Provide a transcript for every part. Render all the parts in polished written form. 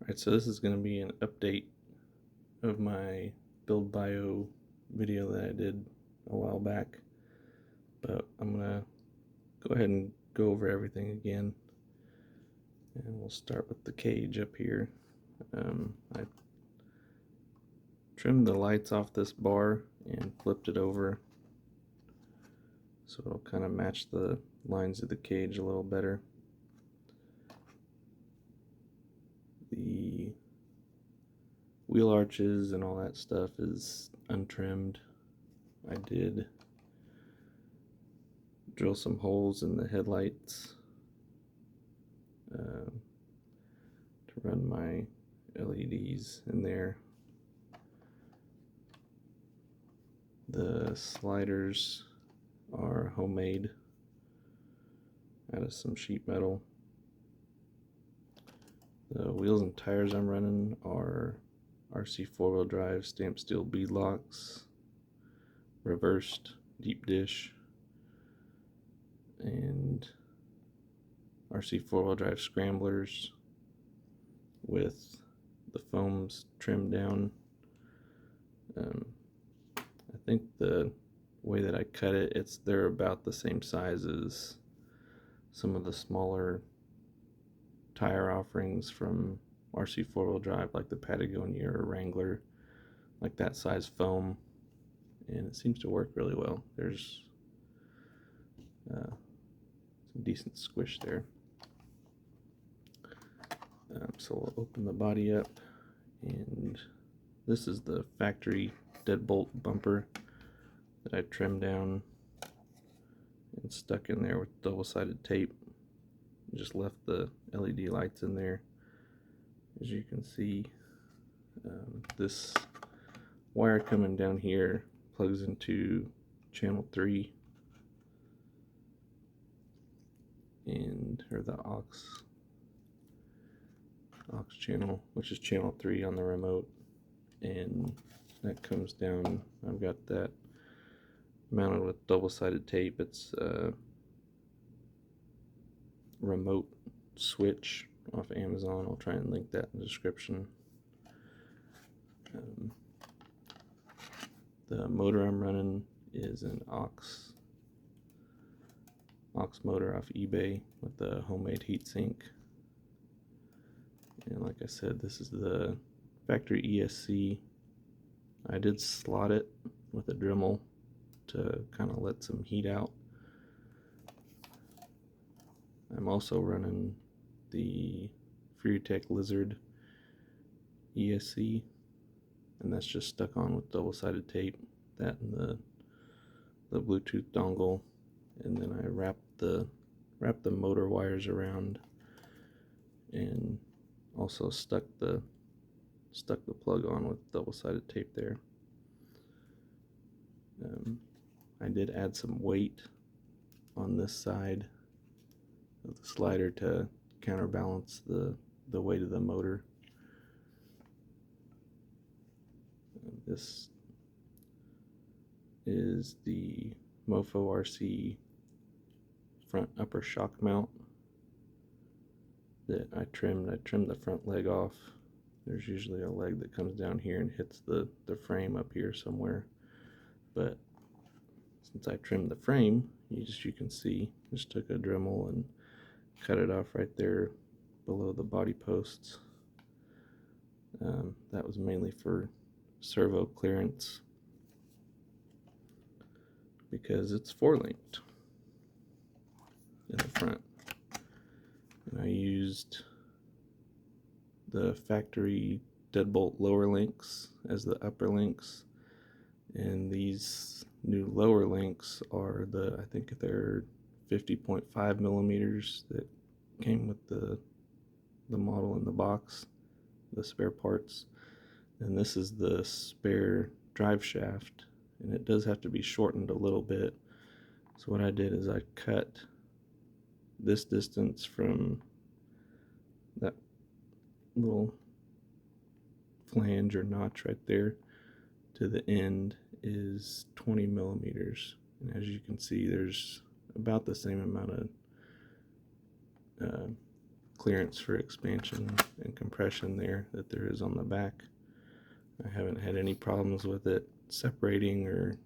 Alright, so this is going to be an update of my build bio video that I did a while back, but I'm going to go ahead and go over everything again, and we'll start with the cage up here. I trimmed the lights off this bar and flipped it over so it'll kind of match the lines of the cage a little better. The wheel arches and all that stuff is untrimmed. I did drill some holes in the headlights to run my LEDs in there. The sliders are homemade out of some sheet metal. The wheels and tires I'm running are RC4WD drive stamped steel bead locks, reversed deep dish, and RC4WD drive scramblers with the foams trimmed down. I think the way that I cut it, they're about the same size as some of the smaller tire offerings from RC4WD drive, like the Patagonia or Wrangler, like that size foam, and it seems to work really well. There's some decent squish there. So we'll open the body up, and this is the factory Deadbolt bumper that I trimmed down and stuck in there with double-sided tape. Just left the LED lights in there. As you can see, this wire coming down here plugs into channel 3 or the aux channel, which is channel 3 on the remote, and that comes down. I've got that mounted with double-sided tape. It's a remote switch off Amazon. I'll try and link that in the description. The motor I'm running is an aux motor off eBay with the homemade heatsink. And like I said, this is the factory ESC. I did slot it with a Dremel to kind of let some heat out. I'm also running the Furitek Lizard ESC, and that's just stuck on with double-sided tape. That and the Bluetooth dongle, and then I wrapped the motor wires around, and also stuck the plug on with double-sided tape there. I did add some weight on this side of the slider to counterbalance the weight of the motor. This is the MOFO RC front upper shock mount that I trimmed. I trimmed the front leg off. There's usually a leg that comes down here and hits the frame up here somewhere, but since I trimmed the frame, you can see, just took a Dremel and cut it off right there below the body posts. That was mainly for servo clearance because it's 4-linked in the front. And I used the factory Deadbolt lower links as the upper links, and these new lower links are I think they're 50.5 millimeters that came with the model in the box, the spare parts. And this is the spare drive shaft, and it does have to be shortened a little bit. So what I did is I cut this distance from that little flange or notch right there to the end is 20 millimeters, and as you can see, there's about the same amount of clearance for expansion and compression there that there is on the back. I haven't had any problems with it separating or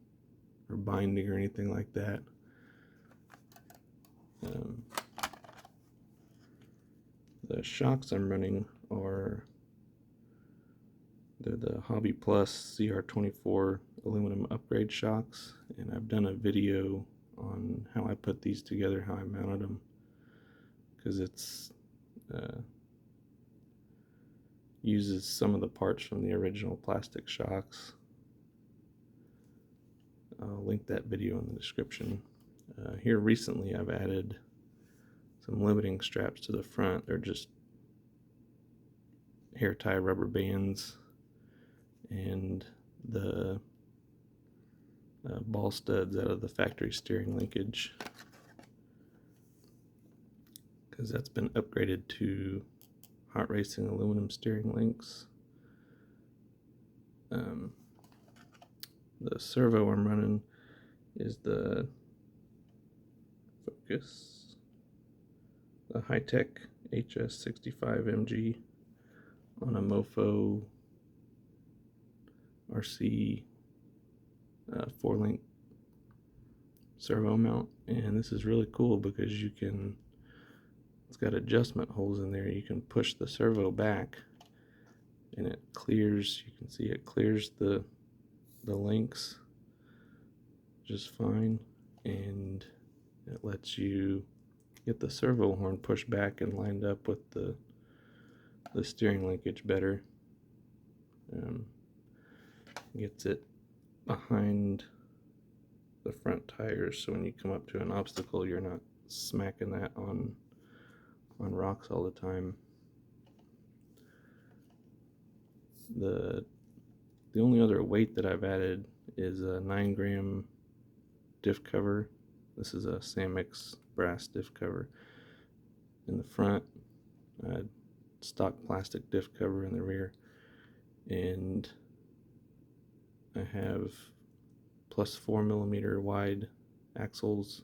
binding or anything like that. The shocks I'm running are the Hobby Plus CR24 aluminum upgrade shocks, and I've done a video on how I put these together, how I mounted them, because it's uses some of the parts from the original plastic shocks. I'll link that video in the description. Here recently I've added some limiting straps to the front. They're just hair tie rubber bands, and the ball studs out of the factory steering linkage, because that's been upgraded to hot racing aluminum steering links. The servo I'm running is the Furitek HS65MG on a MOFO RC 4-link servo mount, and this is really cool because it's got adjustment holes in there. You can push the servo back and it clears, you can see it clears the links just fine, and it lets you get the servo horn pushed back and lined up with the steering linkage better. Gets it behind the front tires, so when you come up to an obstacle you're not smacking that on rocks all the time. The only other weight that I've added is a 9-gram diff cover. This is a Samix brass diff cover in the front, stock plastic diff cover in the rear, and I have plus 4mm wide axles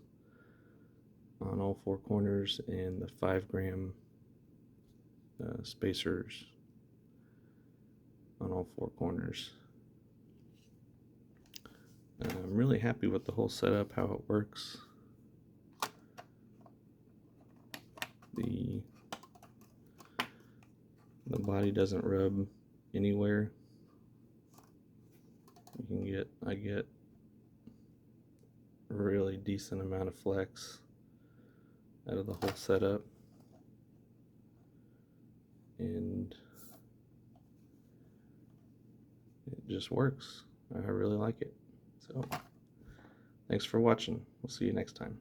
on all 4 corners, and the 5-gram spacers on all 4 corners. I'm really happy with the whole setup, how it works. The body doesn't rub anywhere. I get a really decent amount of flex out of the whole setup, and it just works. I really like it. So thanks for watching. We'll see you next time.